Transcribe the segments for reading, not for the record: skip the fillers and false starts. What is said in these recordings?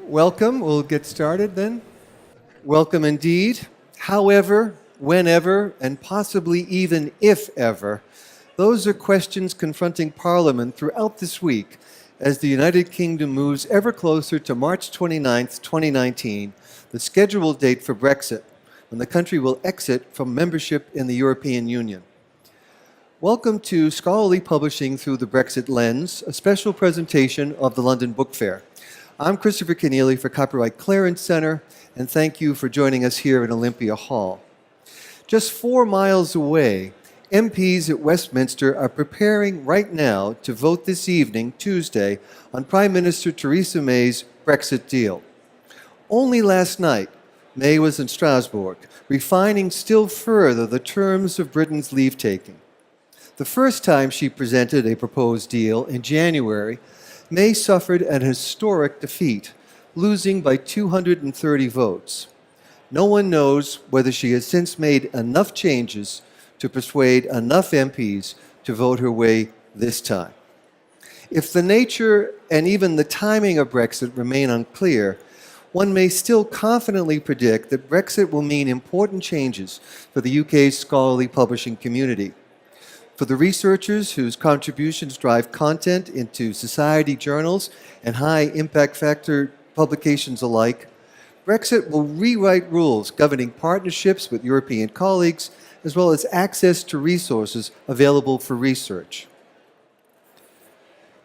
Welcome. We'll get started then. Welcome indeed. However, whenever, and possibly even if ever, those are questions confronting Parliament throughout this week as the United Kingdom moves ever closer to March 29th, 2019, the scheduled date for Brexit, when the country will exit from membership in the European Union. Welcome to Scholarly Publishing Through the Brexit Lens, a special presentation of the London Book Fair. I'm Christopher Kenneally for Copyright Clearance Center, and thank you for joining us here in Olympia Hall. Just 4 miles away, MPs at Westminster are preparing right now to vote this evening, Tuesday, on Prime Minister Theresa May's Brexit deal. Only last night, May was in Strasbourg, refining still further the terms of Britain's leave-taking. The first time she presented a proposed deal in January, May suffered an historic defeat, losing by 230 votes. No one knows whether she has since made enough changes to persuade enough MPs to vote her way this time. If the nature and even the timing of Brexit remain unclear, one may still confidently predict that Brexit will mean important changes for the UK's scholarly publishing community. For the researchers whose contributions drive content into society journals and high impact factor publications alike, Brexit will rewrite rules governing partnerships with European colleagues, as well as access to resources available for research.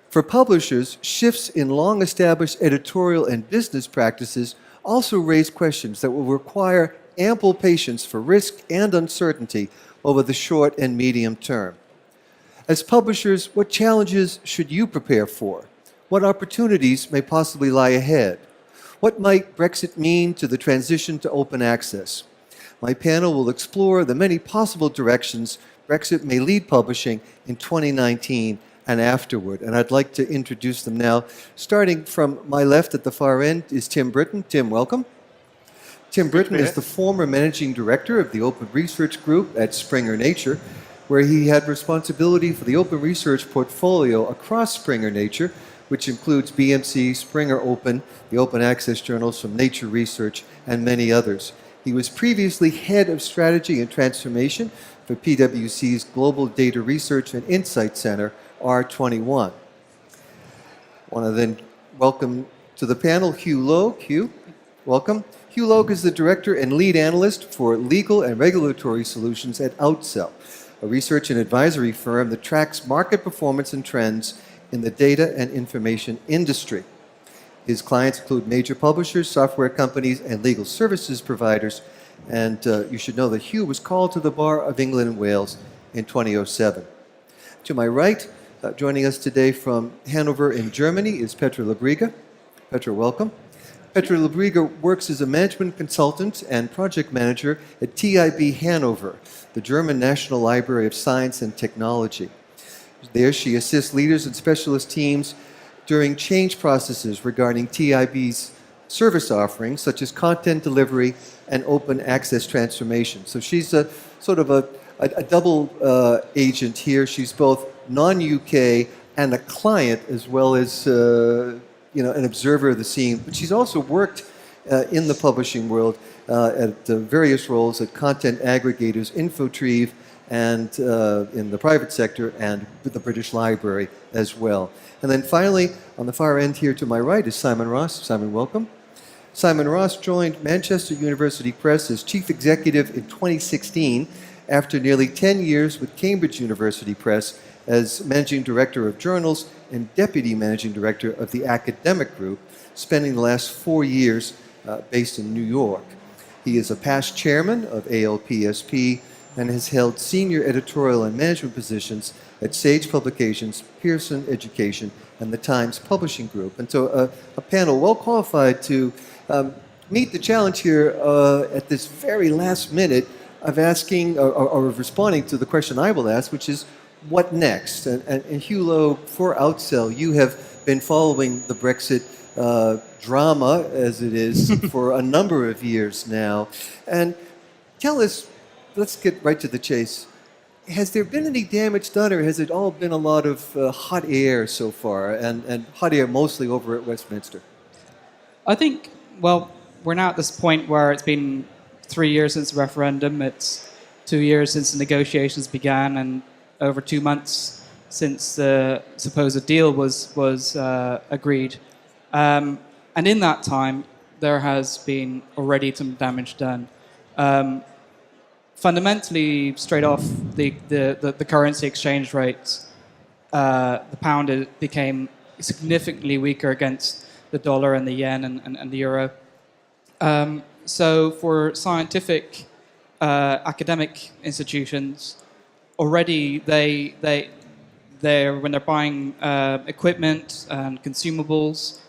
For publishers, shifts in long-established editorial and business practices also raise questions that will require ample patience for risk and uncertainty over the short and medium term. As publishers, what challenges should you prepare for? What opportunities may possibly lie ahead? What might Brexit mean to the transition to open access? My panel will explore the many possible directions Brexit may lead publishing in 2019 and afterward. And I'd like to introduce them now. Starting from my left at the far end is Tim Britton. Tim, welcome. Tim Britton is the former managing director of the Open Research Group at Springer Nature, where he had responsibility for the open research portfolio across Springer Nature, which includes BMC, Springer Open, the open access journals from Nature Research, and many others. He was previously head of strategy and transformation for PwC's Global Data Research and Insight Center, R21. I want to then welcome to the panel Hugh Logue. Hugh, welcome. Hugh Logue is the director and lead analyst for legal and regulatory solutions at Outsell, a research and advisory firm that tracks market performance and trends in the data and information industry. His clients include major publishers, software companies, and legal services providers. And you should know that Hugh was called to the Bar of England and Wales in 2007. To my right, joining us today from Hanover in Germany is Petra Labriga. Petra, welcome. Petra Labriga works as a management consultant and project manager at TIB Hanover, the German National Library of Science and Technology. There she assists leaders and specialist teams during change processes regarding TIB's service offerings, such as content delivery and open access transformation. So she's a sort of a double agent here. She's both non-UK and a client, as well as an observer of the scene. But she's also worked in the publishing world at various roles at content aggregators, Infotrieve, and in the private sector, and with the British Library as well. And then finally, on the far end here to my right is Simon Ross. Simon, welcome. Simon Ross joined Manchester University Press as chief executive in 2016 after nearly 10 years with Cambridge University Press as managing director of journals and deputy managing director of the academic group, spending the last 4 years based in New York. He is a past chairman of ALPSP and has held senior editorial and management positions at Sage Publications, Pearson Education, and the Times Publishing Group. And so a panel well qualified to meet the challenge here at this very last minute of asking or responding to the question I will ask, which is, what next? And Hugh Logue, for Outsell, you have been following the Brexit drama, as it is, for a number of years now. And tell us, let's get right to the chase. Has there been any damage done, or has it all been a lot of hot air so far, and hot air mostly over at Westminster? I think, well, we're now at this point where it's been 3 years since the referendum. It's 2 years since the negotiations began, and over 2 months since the supposed deal was agreed. And in that time, there has been already some damage done. Um, Fundamentally, straight off the currency exchange rates, the pound became significantly weaker against the dollar and the yen and the euro. So for scientific academic institutions, already they're when they're buying equipment and consumables,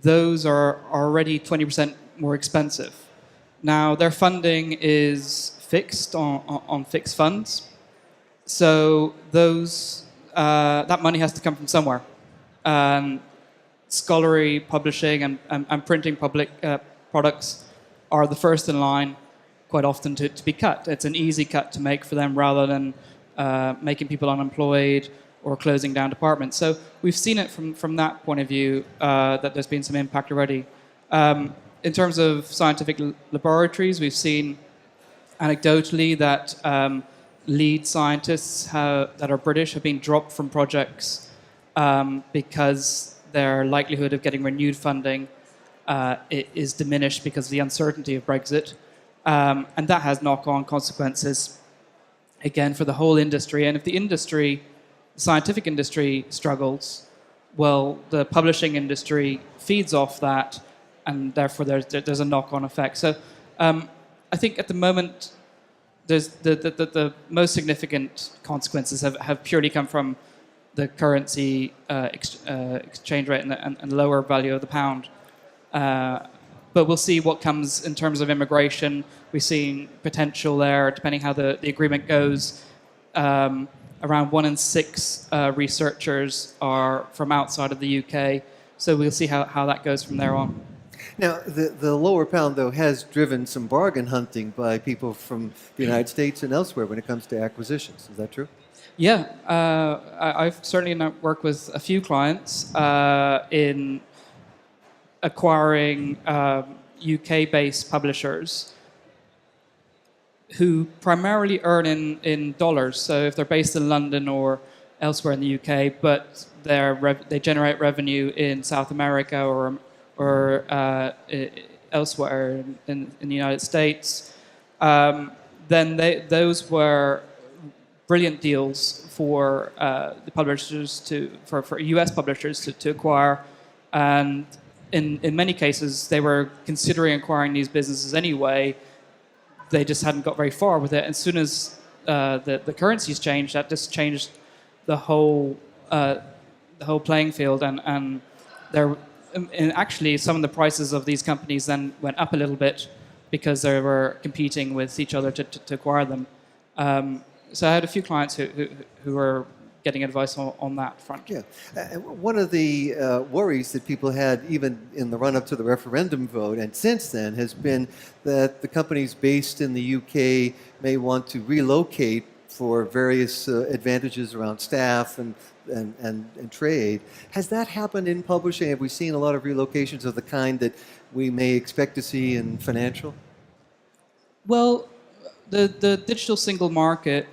those are already 20% more expensive. Now their funding is fixed on fixed funds, so those that money has to come from somewhere. Um, Scholarly publishing and printing public products are the first in line quite often to be cut. It's an easy cut to make for them rather than making people unemployed or closing down departments. So we've seen it from that point of view that there's been some impact already. In terms of scientific laboratories, we've seen anecdotally that lead scientists that are British have been dropped from projects because their likelihood of getting renewed funding is diminished because of the uncertainty of Brexit. And that has knock-on consequences, again, for the whole industry. And if the scientific industry struggles, well, the publishing industry feeds off that, and therefore there's a knock-on effect. So I think at the moment, there's the most significant consequences have purely come from the currency exchange rate and lower value of the pound. But we'll see what comes in terms of immigration. We're seeing potential there, depending how the agreement goes. Around 1 in 6 researchers are from outside of the UK. So we'll see how that goes from there on. Now, the lower pound, though, has driven some bargain hunting by people from the United States and elsewhere when it comes to acquisitions. Is that true? Yeah, I've certainly worked with a few clients in acquiring UK-based publishers who primarily earn in dollars. So if they're based in London or elsewhere in the UK, but they generate revenue in South America or elsewhere in the United States, then those were brilliant deals for the publishers for US publishers to acquire, and in many cases they were considering acquiring these businesses anyway. They just hadn't got very far with it. As soon as the currencies changed, that just changed the whole playing field, and actually some of the prices of these companies then went up a little bit because they were competing with each other to acquire them. So I had a few clients who were getting advice on that front. Yeah. One of the worries that people had even in the run-up to the referendum vote and since then has been that the companies based in the UK may want to relocate for various advantages around staff and trade. Has that happened in publishing? Have we seen a lot of relocations of the kind that we may expect to see in financial? Well, the digital single market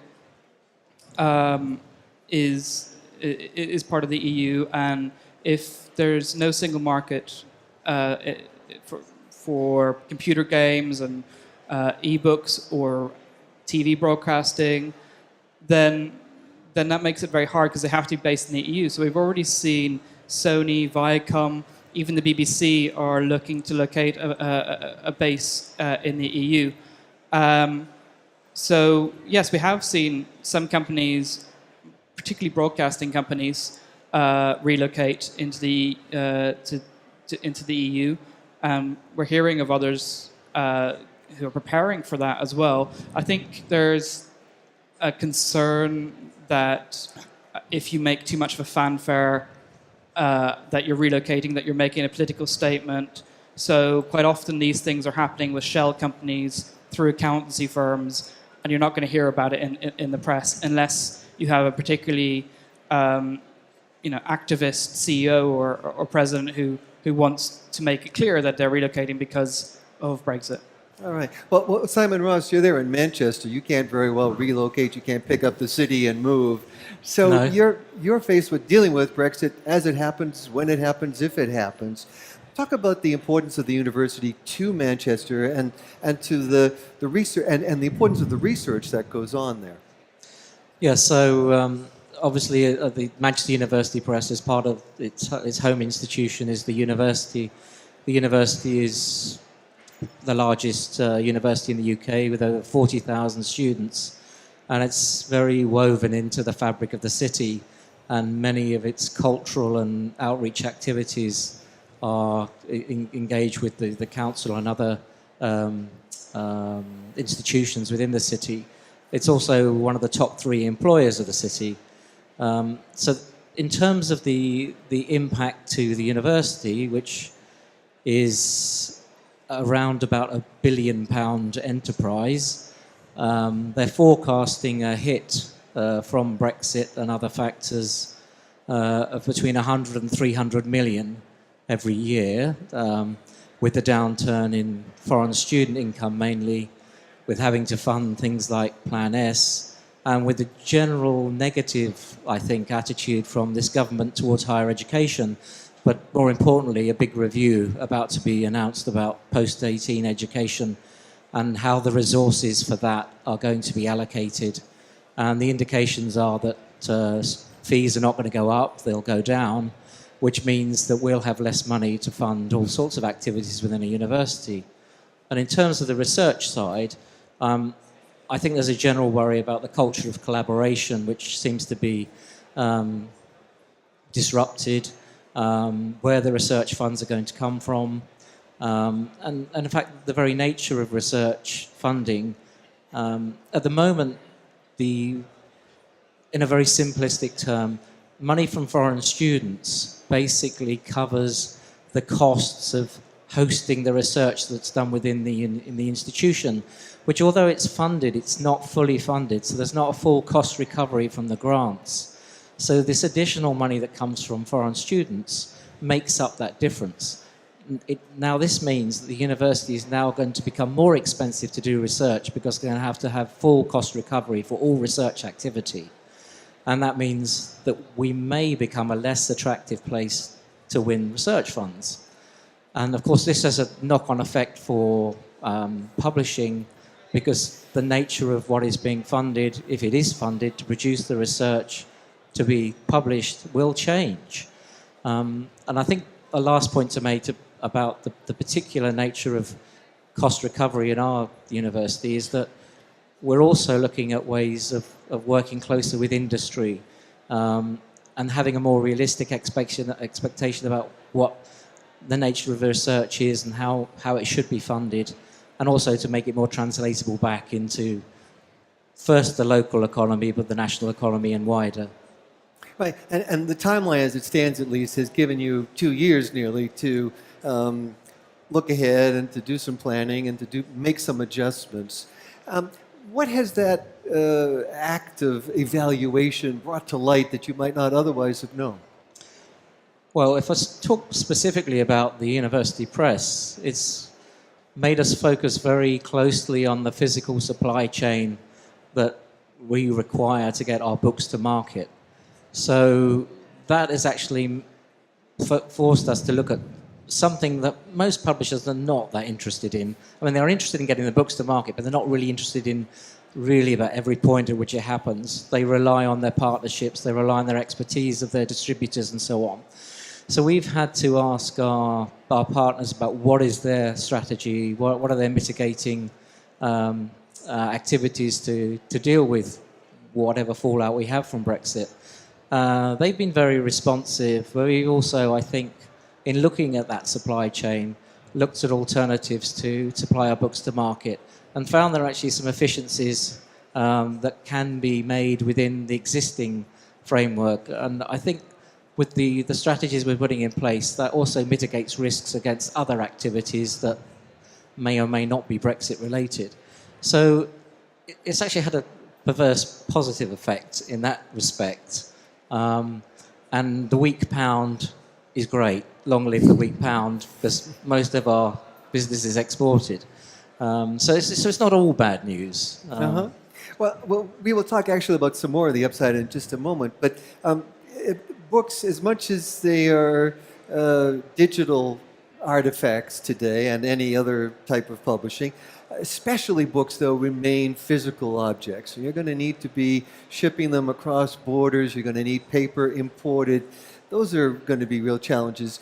is part of the EU, and if there's no single market for computer games and e-books or TV broadcasting, then that makes it very hard because they have to be based in the EU. So we've already seen Sony, Viacom, even the BBC are looking to locate a base in the EU. So yes, we have seen some companies, particularly broadcasting companies, relocate into the into the EU. We're hearing of others who are preparing for that as well. I think there's a concern that if you make too much of a fanfare, that you're relocating, that you're making a political statement. So quite often these things are happening with shell companies through accountancy firms, and you're not going to hear about it in the press unless you have a particularly activist CEO or president who who wants to make it clear that they're relocating because of Brexit. All right. Well, Simon Ross, you're there in Manchester. You can't very well relocate. You can't pick up the city and move. So No. you're faced with dealing with Brexit as it happens, when it happens, if it happens. Talk about the importance of the university to Manchester and to the research and the importance of the research that goes on there. Yeah, so obviously the Manchester University Press, is part of its home institution, is the university. The university is the largest university in the UK with over 40,000 students, and it's very woven into the fabric of the city, and many of its cultural and outreach activities are engaged with the council and other institutions within the city. It's also one of the top 3 employers of the city. So in terms of the impact to the university, which is around about £1 billion enterprise, they're forecasting a hit from Brexit and other factors of between 100 and 300 million every year, with the downturn in foreign student income mainly, with having to fund things like Plan S, and with the general negative, I think, attitude from this government towards higher education, but more importantly, a big review about to be announced about post-18 education and how the resources for that are going to be allocated. And the indications are that fees are not going to go up, they'll go down, which means that we'll have less money to fund all sorts of activities within a university. And in terms of the research side, I think there's a general worry about the culture of collaboration, which seems to be disrupted, where the research funds are going to come from, and in fact, the very nature of research funding. At the moment, in a very simplistic term, money from foreign students basically covers the costs of hosting the research that's done within the institution, which, although it's funded, it's not fully funded, so there's not a full cost recovery from the grants. So this additional money that comes from foreign students makes up that difference. Now this means that the university is now going to become more expensive to do research because they're going to have full cost recovery for all research activity. And that means that we may become a less attractive place to win research funds. And of course, this has a knock-on effect for publishing, because the nature of what is being funded, if it is funded to produce the research to be published, will change. And I think a last point to make about the particular nature of cost recovery in our university is that we're also looking at ways of working closer with industry and having a more realistic expectation about what the nature of the research is and how it should be funded, and also to make it more translatable back into first the local economy, but the national economy and wider. Right, and the timeline, as it stands at least, has given you 2 years nearly to look ahead and to do some planning and to make some adjustments. What has that act of evaluation brought to light that you might not otherwise have known? Well, if I talk specifically about the university press, it's made us focus very closely on the physical supply chain that we require to get our books to market. So that has actually forced us to look at something that most publishers are not that interested in. I mean, they're interested in getting the books to market, but they're not really interested in really about every point at which it happens. They rely on their partnerships, they rely on their expertise of their distributors and so on. So we've had to ask our partners about what is their strategy, what are their mitigating activities to deal with whatever fallout we have from Brexit. They've been very responsive. We also, I think, in looking at that supply chain, looked at alternatives to supply our books to market and found there are actually some efficiencies that can be made within the existing framework. And I think with the strategies we're putting in place, that also mitigates risks against other activities that may or may not be Brexit related. So it's actually had a perverse positive effect in that respect. And the weak pound is great. Long live the weak pound, because most of our business is exported. So it's not all bad news. Well, we will talk actually about some more of the upside in just a moment. But books, as much as they are digital artifacts today and any other type of publishing, especially books, though, remain physical objects. So you're going to need to be shipping them across borders. You're going to need paper imported. Those are going to be real challenges.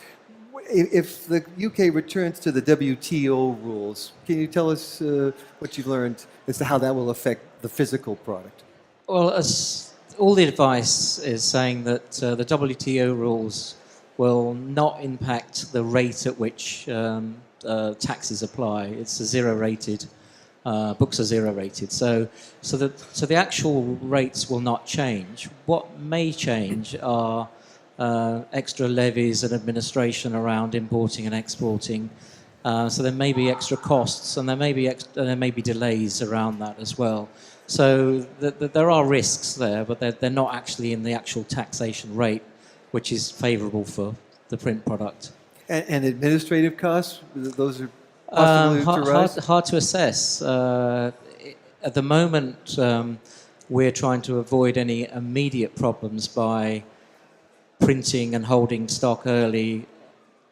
If the UK returns to the WTO rules, can you tell us what you've learned as to how that will affect the physical product? Well, as all the advice is saying that the WTO rules will not impact the rate at which taxes apply. It's a zero-rated. Books are zero-rated, so the actual rates will not change. What may change are extra levies and administration around importing and exporting. So there may be extra costs, and there may be delays around that as well. So there are risks there, but they're not actually in the actual taxation rate, which is favourable for the print product. And administrative costs, those are possibly to rise? Hard to assess. At the moment, we're trying to avoid any immediate problems by printing and holding stock early,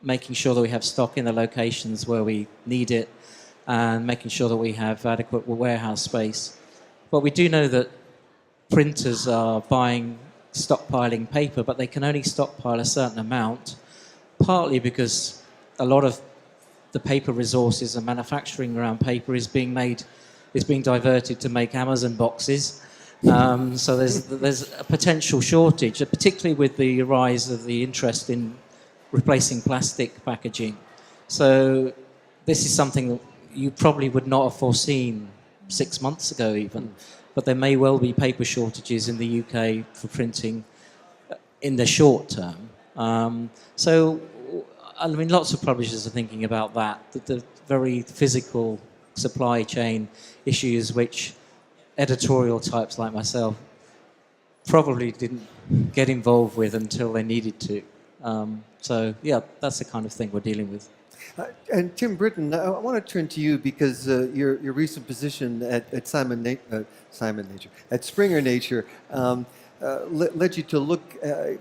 making sure that we have stock in the locations where we need it, and making sure that we have adequate warehouse space. But we do know that printers are stockpiling paper, but they can only stockpile a certain amount, partly because a lot of the paper resources and manufacturing around paper is being diverted to make Amazon boxes. So there's a potential shortage, particularly with the rise of the interest in replacing plastic packaging. So this is something that you probably would not have foreseen 6 months ago even, but there may well be paper shortages in the UK for printing in the short term. So, I mean, lots of publishers are thinking about that, the very physical supply chain issues which editorial types like myself probably didn't get involved with until they needed to. So, yeah, that's the kind of thing we're dealing with. And Tim Britton, I want to turn to you because your recent position at Springer Nature led you to look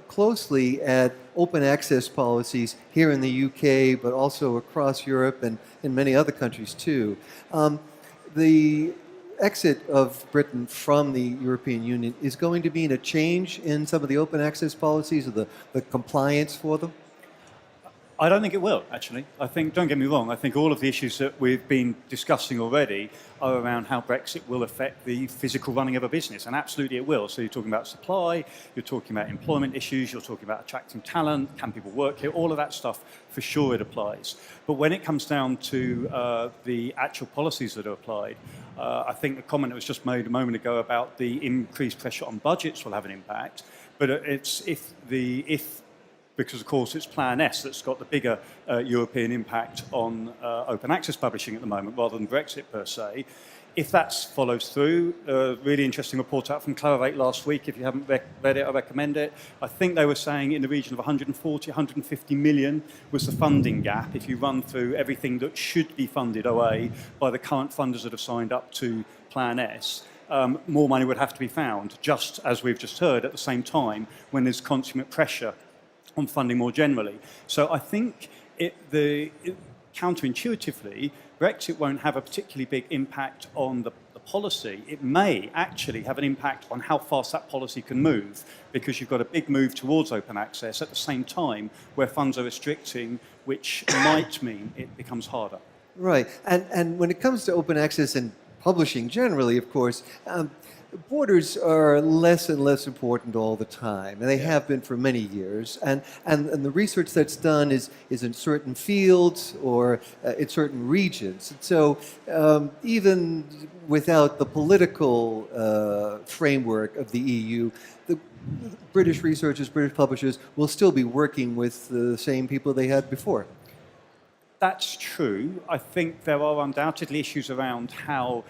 closely at open access policies here in the UK, but also across Europe and in many other countries too. The exit of Britain from the European Union is going to mean a change in some of the open access policies or the compliance for them? I don't think it will, actually. I think, don't get me wrong, I think all of the issues that we've been discussing already are around how Brexit will affect the physical running of a business, and absolutely it will. So you're talking about supply, you're talking about employment issues, you're talking about attracting talent, can people work here, all of that stuff, for sure it applies. But when it comes down to the actual policies that are applied, I think the comment that was just made a moment ago about the increased pressure on budgets will have an impact, but it's because, of course, it's Plan S that's got the bigger European impact on open access publishing at the moment, rather than Brexit per se. If that follows through, a really interesting report out from Clarivate last week. If you haven't read it, I recommend it. I think they were saying in the region of 140, 150 million was the funding gap if you run through everything that should be funded away by the current funders that have signed up to Plan S. More money would have to be found, just as we've just heard, at the same time when there's consummate pressure on funding more generally. So I think counterintuitively, Brexit won't have a particularly big impact on the policy. It may actually have an impact on how fast that policy can move, because you've got a big move towards open access at the same time where funds are restricting, which might mean it becomes harder. Right. And when it comes to open access and publishing generally, of course, borders are less and less important all the time, and they have been for many years. And the research that's done is in certain fields or in certain regions. And so even without the political framework of the EU, the British researchers, British publishers will still be working with the same people they had before. That's true. I think there are undoubtedly issues around how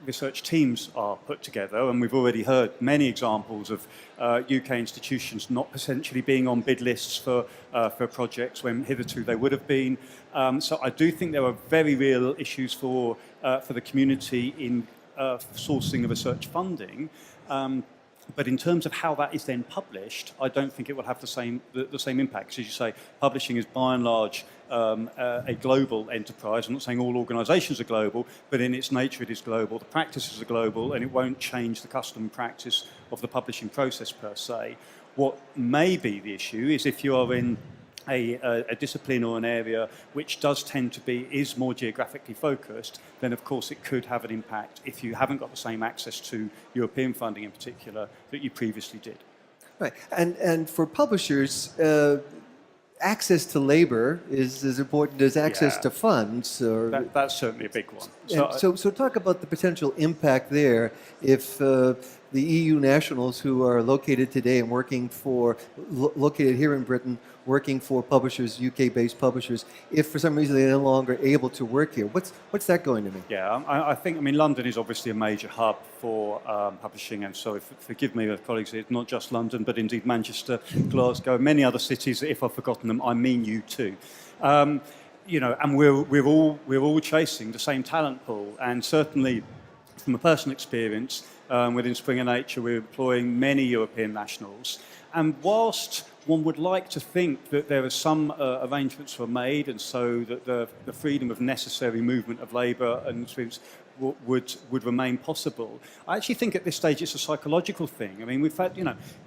research teams are put together, and we've already heard many examples of UK institutions not potentially being on bid lists for projects when hitherto they would have been. So I do think there are very real issues for the community in sourcing of research funding. But in terms of how that is then published, I don't think it will have the same impact. Because as you say, publishing is by and large a global enterprise. I'm not saying all organisations are global, but in its nature it is global. The practices are global, and it won't change the custom and practice of the publishing process per se. What may be the issue is if you are in a discipline or an area which does tend to is more geographically focused, then of course it could have an impact if you haven't got the same access to European funding in particular that you previously did. Right. And for publishers, access to is as important as access to funds. That's certainly a big one. So talk about the potential impact there if the EU nationals who are located today and located here in Britain, working for publishers, UK-based publishers, if for some reason they're no longer able to work here, what's that going to mean? Yeah, I mean, London is obviously a major hub for publishing, and so forgive me, colleagues, it's not just London, but indeed Manchester, Glasgow, and many other cities. If I've forgotten them, I mean you too. You know, and we're all chasing the same talent pool, and certainly from a personal experience, within Springer Nature, we're employing many European nationals. And whilst one would like to think that there are some arrangements were made, and so that the freedom of necessary movement of labour and would remain possible, I actually think at this stage it's a psychological thing. I mean, we've had,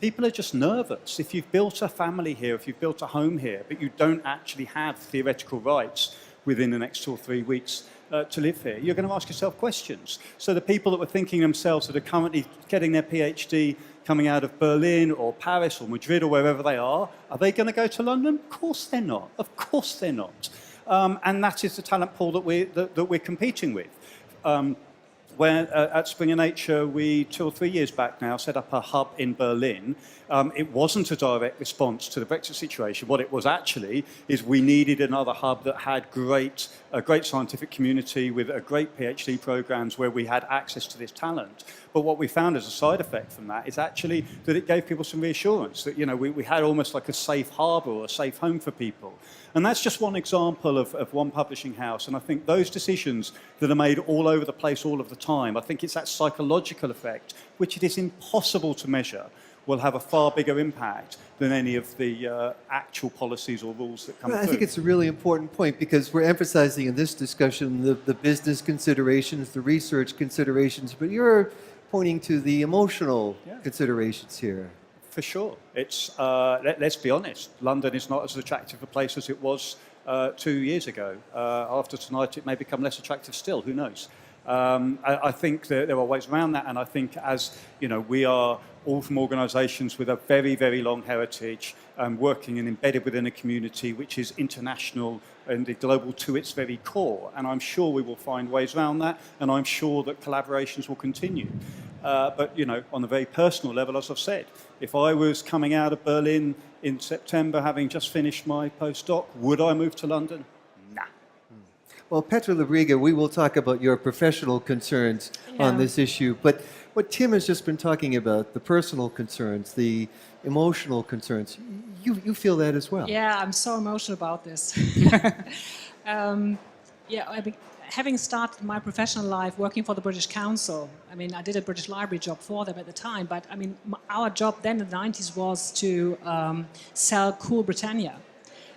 people are just nervous. If you've built a family here, if you've built a home here, but you don't actually have theoretical rights within the next 2 or 3 weeks to live here, you're going to ask yourself questions. So the people that were thinking themselves that are currently getting their PhD coming out of Berlin or Paris or Madrid or wherever they are they going to go to London? Of course they're not. Of course they're not. And that is the talent pool that we're competing with. Where at Springer Nature, we 2 or 3 years back now set up a hub in Berlin. It wasn't a direct response to the Brexit situation. What it was actually is we needed another hub that had a great scientific community with great PhD programs where we had access to this talent. But what we found as a side effect from that is actually that it gave people some reassurance that we had almost like a safe harbour or a safe home for people. And that's just one example of one publishing house. And I think those decisions that are made all over the place all of the time, I think it's that psychological effect, which it is impossible to measure, will have a far bigger impact than any of the actual policies or rules that come through. I think it's a really important point because we're emphasizing in this discussion the business considerations, the research considerations, but you're pointing to the emotional considerations here. For sure. It's let's be honest, London is not as attractive a place as it was 2 years ago. After tonight, it may become less attractive still. Who knows? I think that there are ways around that, and I think as we are all from organisations with a very, very long heritage, working and embedded within a community which is international and global to its very core. And I'm sure we will find ways around that, and I'm sure that collaborations will continue. But on a very personal level, as I've said, if I was coming out of Berlin in September, having just finished my postdoc, would I move to London? Nah. Well, Petra Labriga, we will talk about your professional concerns on this issue, but what Tim has just been talking about, the personal concerns, the emotional concerns, you feel that as well. Yeah, I'm so emotional about this. Having started my professional life working for the British Council, I mean, I did a British Library job for them at the time, but I mean, our job then in the 90s was to sell cool Britannia.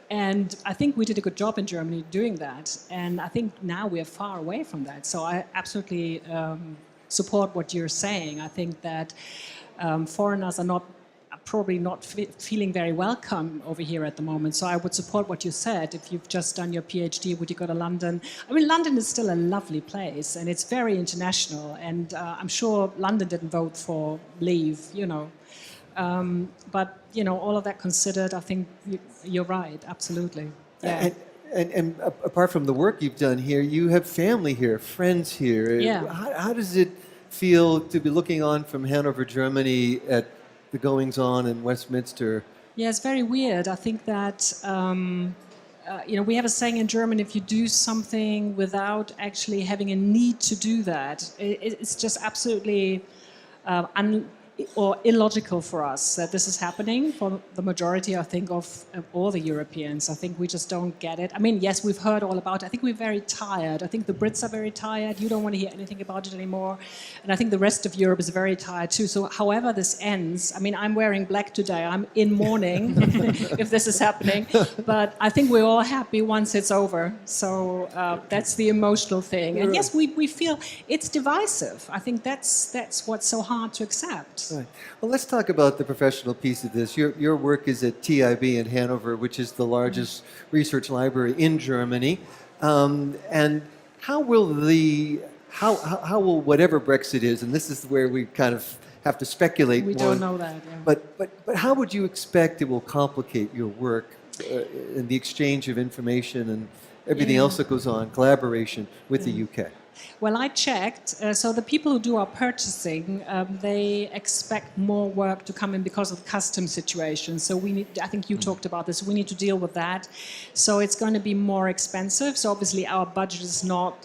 And I think we did a good job in Germany doing that. And I think now we're far away from that. So I absolutely support what you're saying. I think that foreigners are probably not feeling very welcome over here at the moment. So I would support what you said. If you've just done your PhD, would you go to London? I mean, London is still a lovely place and it's very international. And I'm sure London didn't vote for leave, but, all of that considered, I think you're right, absolutely. Yeah. And apart from the work you've done here, you have family here, friends here. Yeah. How does it feel to be looking on from Hanover, Germany at the goings-on in Westminster? Yeah, it's very weird. I think that we have a saying in German: if you do something without actually having a need to do that, it's just absolutely or illogical for us that this is happening for the majority, I think, of all the Europeans. I think we just don't get it. I mean, yes, we've heard all about it. I think we're very tired. I think the Brits are very tired. You don't want to hear anything about it anymore. And I think the rest of Europe is very tired too. So however this ends, I mean, I'm wearing black today. I'm in mourning if this is happening. But I think we're all happy once it's over. So that's the emotional thing. And yes, we feel it's divisive. I think that's what's so hard to accept. Right. Well, let's talk about the professional piece of this. Your work is at TIB in Hanover, which is the largest research library in Germany. And how will whatever Brexit is, and this is where we kind of have to speculate we more. Don't know that. Yeah. But how would you expect it will complicate your work in the exchange of information and everything else that goes on, collaboration with the UK? Well, I checked. So the people who do our purchasing, they expect more work to come in because of the customs situation. So we need, I think you talked about this, we need to deal with that. So it's going to be more expensive. So obviously our budget is not,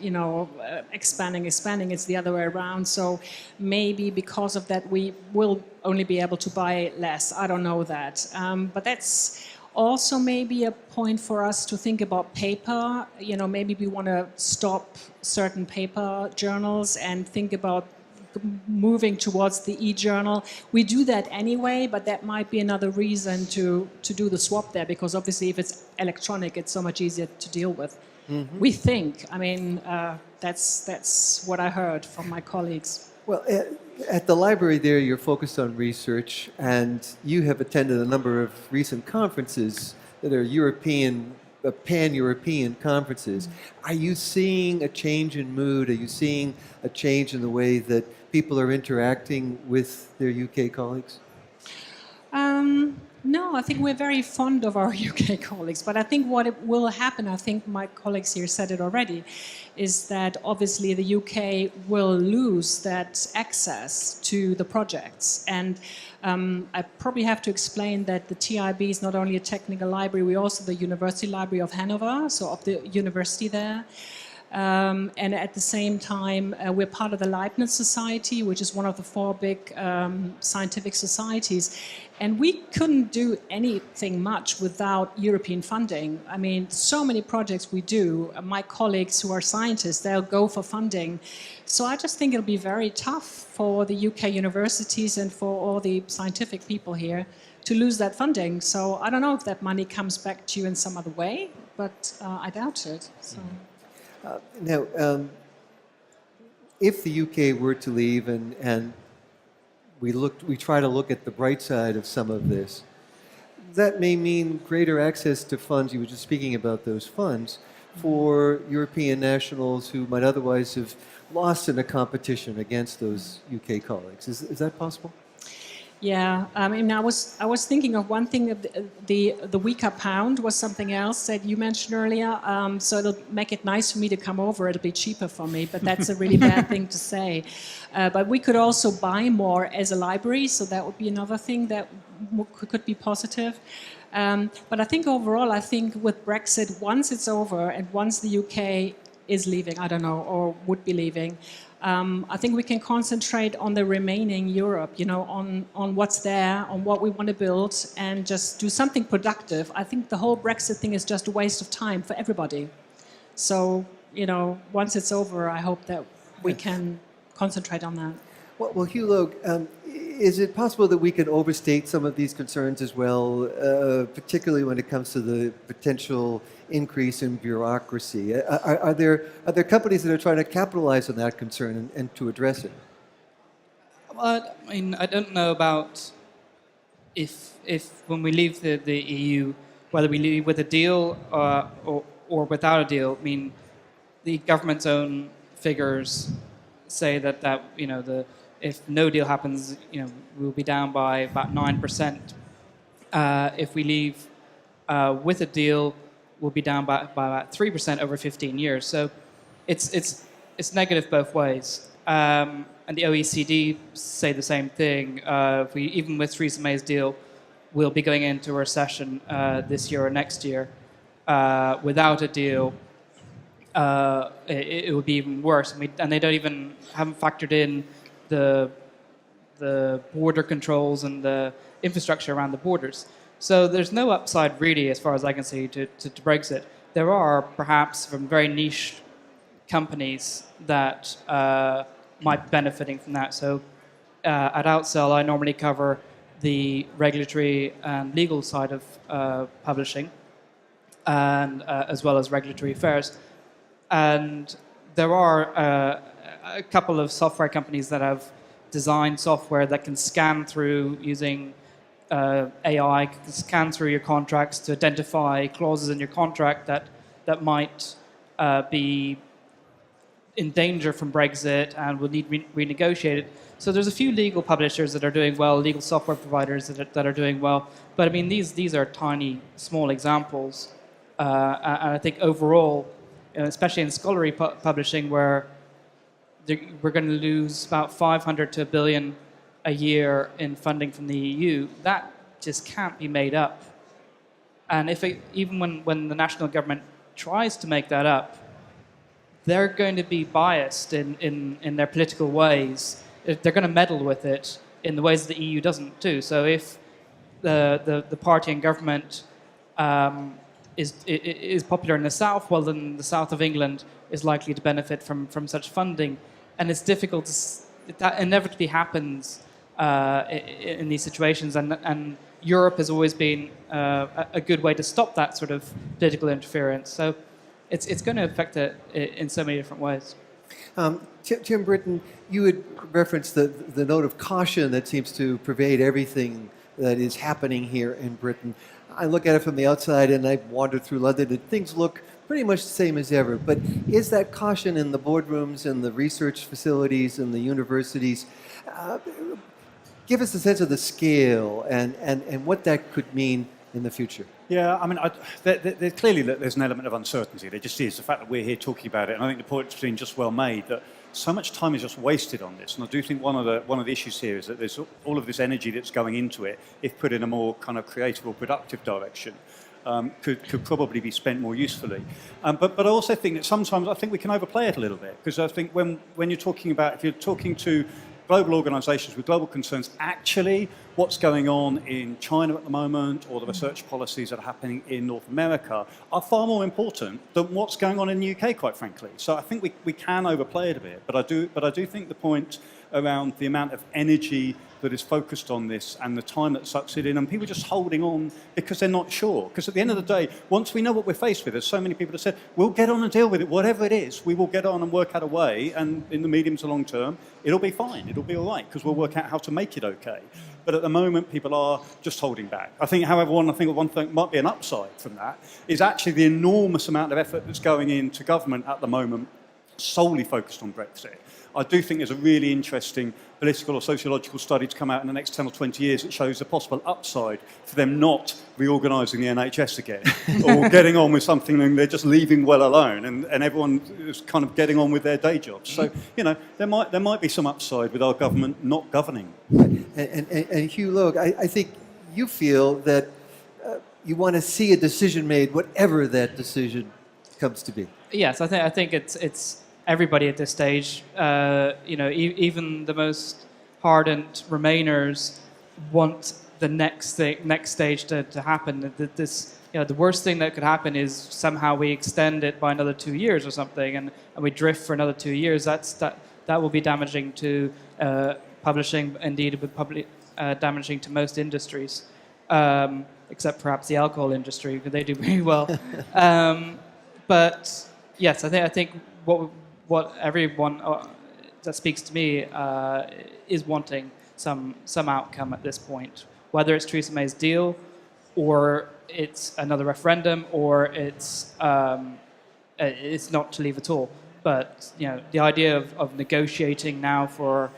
expanding, it's the other way around. So maybe because of that, we will only be able to buy less. I don't know that. But that's also maybe a point for us to think about paper. Maybe we want to stop certain paper journals and think about moving towards the e-journal. We do that anyway, but that might be another reason to do the swap there, because obviously if it's electronic, it's so much easier to deal with. Mm-hmm. We think. I mean, that's what I heard from my colleagues. Well, at the library there, you're focused on research, and you have attended a number of recent conferences that are pan-European conferences. Are you seeing a change in mood? Are you seeing a change in the way that people are interacting with their UK colleagues? No, I think we're very fond of our UK colleagues, but I think what will happen, I think my colleagues here said it already, is that obviously the UK will lose that access to the projects. And I probably have to explain that the TIB is not only a technical library, we're also the University Library of Hanover, so of the university there. And at the same time, we're part of the Leibniz Society, which is one of the 4 big scientific societies. And we couldn't do anything much without European funding. I mean, so many projects we do. My colleagues who are scientists, they'll go for funding. So I just think it'll be very tough for the UK universities and for all the scientific people here to lose that funding. So I don't know if that money comes back to you in some other way, but I doubt it. So. Now, if the UK were to leave and we try to look at the bright side of some of this, that may mean greater access to funds. You were just speaking about those funds for European nationals who might otherwise have lost in a competition against those UK colleagues. Is that possible? Yeah, I mean, I was thinking of one thing. The weaker pound was something else that you mentioned earlier. So it'll make it nice for me to come over. It'll be cheaper for me, but that's a really bad thing to say. But we could also buy more as a library, so that would be another thing that could be positive. But I think overall, I think with Brexit, once it's over and once the UK is leaving, I don't know, or would be leaving, I think we can concentrate on the remaining Europe, on what's there, on what we want to build, and just do something productive. I think the whole Brexit thing is just a waste of time for everybody. So, once it's over, I hope that we can concentrate on that. Well, Hugh Logue, is it possible that we can overstate some of these concerns as well, particularly when it comes to the potential increase in bureaucracy? Are there companies that are trying to capitalize on that concern and to address it? Well, I mean, I don't know about if when we leave the EU, whether we leave with a deal or without a deal. I mean, the government's own figures say that if no deal happens, we'll be down by about 9%. If we leave with a deal, we'll be down by about 3% over 15 years. So it's negative both ways. And the OECD say the same thing. Even with Theresa May's deal, we'll be going into a recession this year or next year. without a deal, it would be even worse. And they haven't factored in the border controls and the infrastructure around the borders. So there's no upside really, as far as I can see, to Brexit. There are perhaps from very niche companies that might be benefiting from that. So at Outsell, I normally cover the regulatory and legal side of publishing, and as well as regulatory affairs. And there are a couple of software companies that have designed software that can scan through using AI, can scan through your contracts to identify clauses in your contract that might be in danger from Brexit and will need renegotiated. So there's a few legal publishers that are doing well, legal software providers that are doing well. But I mean, these are tiny, small examples. And I think overall, especially in scholarly publishing, where we're going to lose about 500 to $1 billion a year in funding from the EU, that just can't be made up. And even when the national government tries to make that up, they're going to be biased in their political ways. They're going to meddle with it in the ways the EU doesn't too. So if the party in government is popular in the south, well then the south of England is likely to benefit from such funding. And it's difficult that inevitably happens in these situations, and Europe has always been a good way to stop that sort of political interference. So it's going to affect it in so many different ways. Tim Britton, you had referenced the note of caution that seems to pervade everything that is happening here in Britain. I look at it from the outside and I wander through London and things look pretty much the same as ever. But is that caution in the boardrooms and the research facilities and the universities? Give us a sense of the scale and what that could mean in the future. Yeah, I mean, clearly there's an element of uncertainty. There just is. The fact that we're here talking about it, and I think the point's been just well made, that so much time is just wasted on this. And I do think one of the issues here is that there's all of this energy that's going into it, if put in a more kind of creative or productive direction, could probably be spent more usefully. But I also think that sometimes I think we can overplay it a little bit, because I think when you're talking about, if you're talking to global organisations with global concerns, actually what's going on in China at the moment or the research policies that are happening in North America are far more important than what's going on in the UK, quite frankly. So I think we can overplay it a bit, but I do think the point around the amount of energy that is focused on this and the time that sucks it in, and people just holding on because they're not sure. Because at the end of the day, once we know what we're faced with, there's so many people that said, we'll get on and deal with it, whatever it is, we will get on and work out a way, and in the medium to long term, it'll be fine, it'll be all right, because we'll work out how to make it okay. But at the moment, people are just holding back. I think, however, one thing might be an upside from that is actually the enormous amount of effort that's going into government at the moment, solely focused on Brexit. I do think there's a really interesting political or sociological study to come out in the next 10 or 20 years that shows a possible upside for them not reorganising the NHS again or getting on with something and they're just leaving well alone and everyone is kind of getting on with their day jobs. So, there might be some upside with our government not governing. And Hugh Logue, I think you feel that you want to see a decision made, whatever that decision comes to be. Yes, I think it's everybody at this stage, even the most hardened Remainers want the next stage to happen. The worst thing that could happen is somehow we extend it by another 2 years or something, and we drift for another 2 years. That will be damaging to publishing. Indeed, it would probably damaging to most industries, except perhaps the alcohol industry, because they do very well. But yes, I think what everyone that speaks to me is wanting some outcome at this point, whether it's Theresa May's deal, or it's another referendum, or it's not to leave at all. But the idea of negotiating now for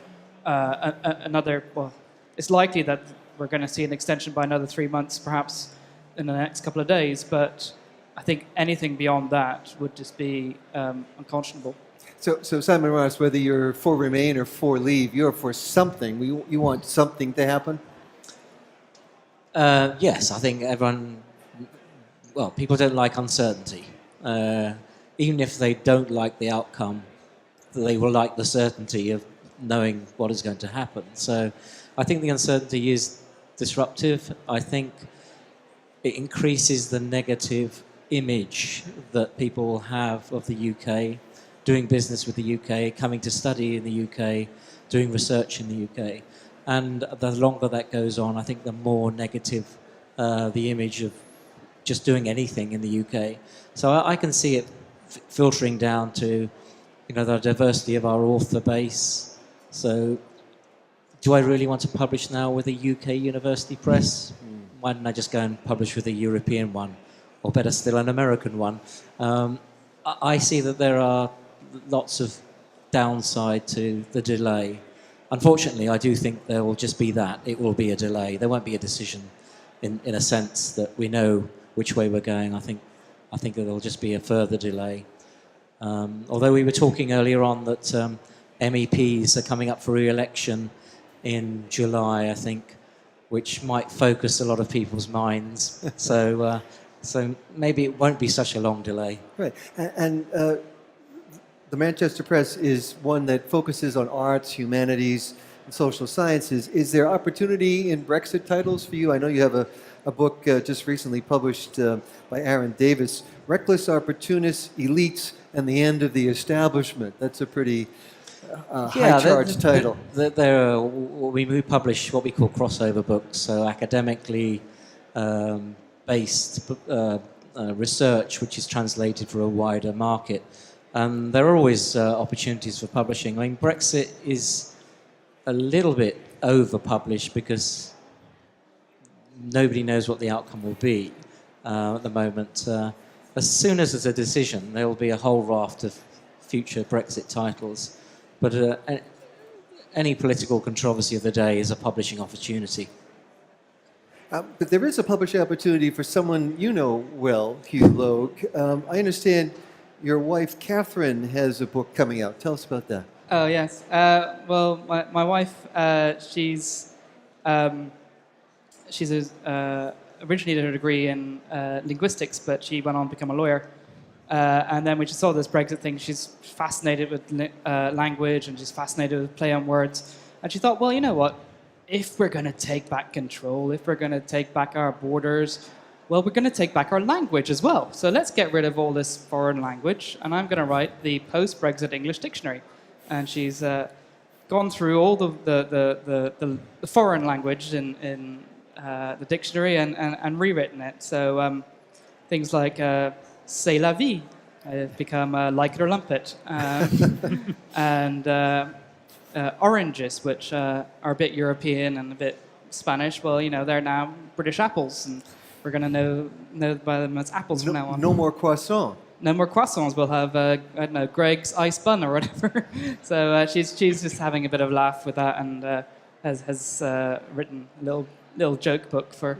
another, well, it's likely that we're going to see an extension by another 3 months, perhaps in the next couple of days. But I think anything beyond that would just be unconscionable. So Simon Ross, whether you're for Remain or for Leave, you're for something. You want something to happen? Yes, I think everyone well, people don't like uncertainty. Even if they don't like the outcome, they will like the certainty of knowing what is going to happen. So I think the uncertainty is disruptive. I think it increases the negative image that people will have of the UK, doing business with the UK, coming to study in the UK, doing research in the UK. And the longer that goes on, I think the more negative the image of just doing anything in the UK. So I can see it filtering down to, the diversity of our author base. So do I really want to publish now with a UK university press? Why don't I just go and publish with a European one? Or better still, an American one? I see that there are lots of downside to the delay. Unfortunately, I do think there will just be that. It will be a delay. There won't be a decision in a sense that we know which way we're going. I think that there'll just be a further delay. Although we were talking earlier on that MEPs are coming up for re-election in July, I think, which might focus a lot of people's minds. So maybe it won't be such a long delay. Right. And the Manchester Press is one that focuses on arts, humanities, and social sciences. Is there opportunity in Brexit titles for you? I know you have a book just recently published by Aaron Davis, Reckless Opportunists, Elites, and the End of the Establishment. That's a pretty high-charged title. We publish what we call crossover books, so academically based research which is translated for a wider market. There are always opportunities for publishing. I mean, Brexit is a little bit over-published because nobody knows what the outcome will be at the moment. As soon as there's a decision, there will be a whole raft of future Brexit titles. But any political controversy of the day is a publishing opportunity. But there is a publishing opportunity for someone you know well, Hugh Logue. I understand your wife, Catherine, has a book coming out. Tell us about that. Oh, yes. Well, my wife, she's originally did her degree in linguistics, but she went on to become a lawyer. And then when she saw this Brexit thing, she's fascinated with language and she's fascinated with play on words. And she thought, well, you know what? If we're going to take back control, if we're going to take back our borders, well, we're going to take back our language as well. So let's get rid of all this foreign language, and I'm going to write the post-Brexit English dictionary. And she's gone through all the foreign language in the dictionary and rewritten it. So things like c'est la vie have become like it or lump it. And oranges, which are a bit European and a bit Spanish, well, they're now British apples, and we're going to know by them as apples from now on. No more croissant. No more croissants. We'll have, I don't know, Greg's ice bun or whatever. So she's just having a bit of a laugh with that, and has written a little joke book for.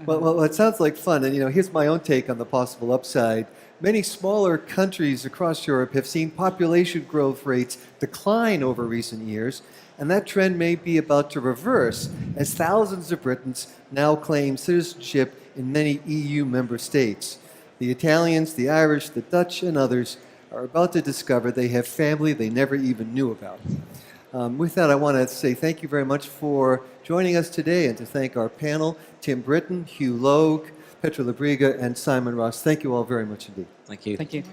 Well, it sounds like fun. And, here's my own take on the possible upside. Many smaller countries across Europe have seen population growth rates decline over recent years, and that trend may be about to reverse as thousands of Britons now claim citizenship in many EU member states. The Italians, the Irish, the Dutch, and others are about to discover they have family they never even knew about. With that, I want to say thank you very much for joining us today, and to thank our panel, Tim Britton, Hugh Logue, Petra Labriga, and Simon Ross. Thank you all very much indeed. Thank you. Thank you.